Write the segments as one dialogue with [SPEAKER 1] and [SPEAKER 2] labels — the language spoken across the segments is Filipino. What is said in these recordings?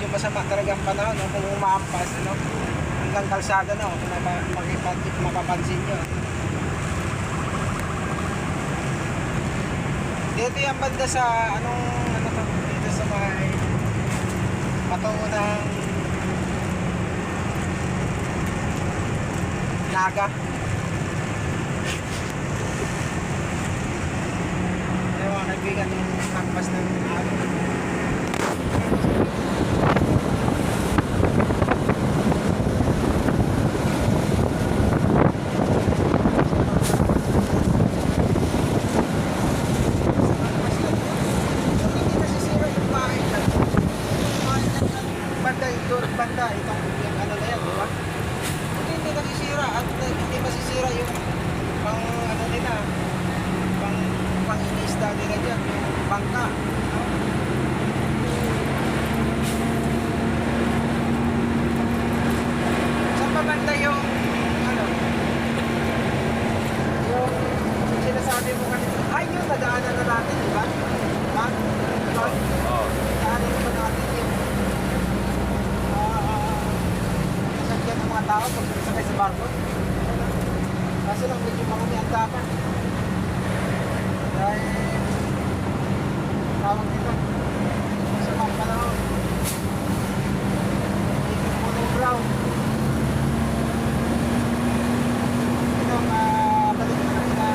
[SPEAKER 1] medyo masama talaga ang panahon, no? Kung umaampas, ano, hanggang kalsada na, kung mapapansin nyo. Dito yung banda sa, ano to, dito sa may patungo ng Naga. Ayun mga kaibigan, yung hampas ng araw. Banda, itong yung ano na yan, di ba? Hindi nasisira at hindi masisira yung pang ano nila, pang inisda nila dyan, yung bangka. Saan ba banda yung ano? Yung sinasabi mo kanina, ay yun, nadaanan na natin, di ba? Ha? Oo. Nadaanan na natin yung sasakyan ng mga tao pag sakay sa barko. Kasi lang medyo marami ang dapat. Dahil tawag dito sa mga panahon. Dito punong brown. Ito balik na kami na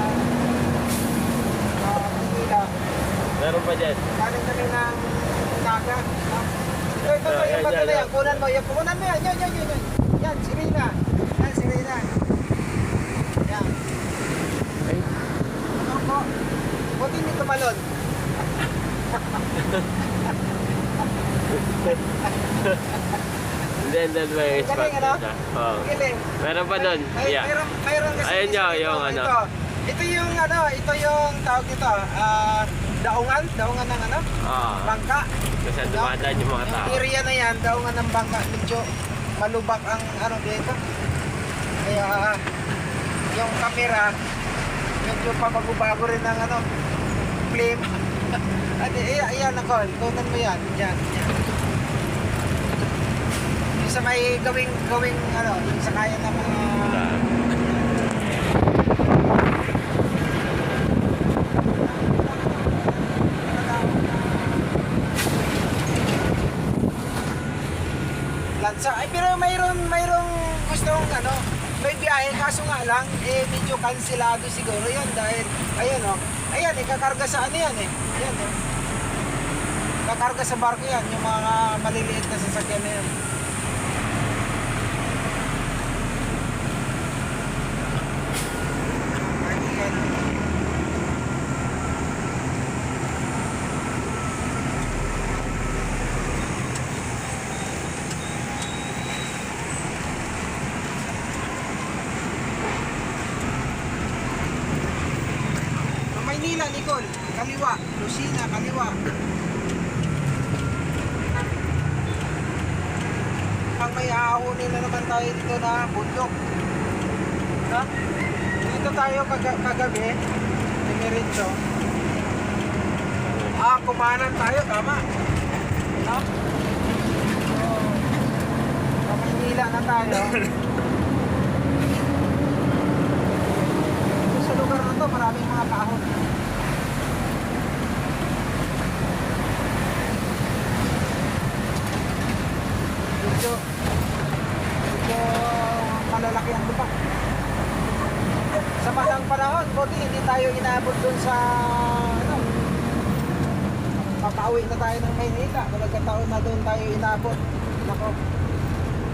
[SPEAKER 1] Manila.
[SPEAKER 2] Meron pa dyan.
[SPEAKER 1] Galing kami ng Naga. Ito, yung bata na yan. Kunan mo yan. Yan, si Rina. Yan, si Rina. Yan.
[SPEAKER 2] Ay.
[SPEAKER 1] Ano po? Buti hindi tumalon.
[SPEAKER 2] Then may spot
[SPEAKER 1] Galing, ano?
[SPEAKER 2] dito. Oo.
[SPEAKER 1] Galing.
[SPEAKER 2] Meron pa doon. Yeah.
[SPEAKER 1] Mayroon kasi.
[SPEAKER 2] Ayun
[SPEAKER 1] isa
[SPEAKER 2] nyo,
[SPEAKER 1] dito.
[SPEAKER 2] yung ano.
[SPEAKER 1] Ito yung ano, ito yung tawag dito. Daungan ng ano? Bangka.
[SPEAKER 2] Kasi dumadaan yung mga tao.
[SPEAKER 1] Yung area na yan, daungan ng bangka. Medyo malubak ang ano dito. Kaya yung camera, medyo pabago-bago rin ng ano, flame. At ayan ako, tunan mo yan. Yan. Yung sa may gawing ano, yung sa kaya ng mga lansa. Ay, pero mayroong gustong ano, may biyahe, kaso nga lang, medyo kansilado siguro yan dahil, ayun o, ayan kakarga sa ano yan yan kakarga sa barko yan, yung mga maliliit na sasakyan na yan. Maynila, Nicole, kaliwa. Lucina, kaliwa. Ang may aahunin na naman tayo dito na bundok. Ha? Dito tayo kagabi, Dimiritso. Kumanan tayo, tama. Ha? So, Maynila na tayo. Sa lugar na to, maraming mga kahoy. Medyo malalaki ang lupa. Sa madang panahon, buti hindi tayo inabot dun sa ano, papauwi na tayo ng Maynila. Nagkataon na doon tayo inabot. Nako,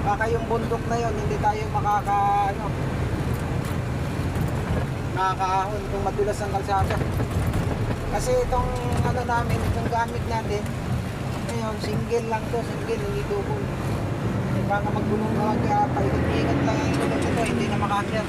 [SPEAKER 1] baka yung bundok na yon hindi tayo nakakaahon kung madulas ang kalsada. Kasi itong ano namin, itong gamit natin, ngayon, single lang to, hindi double. Baka maggulong ka, paikot-ikot lang ang gulong ito, hindi na makakyat.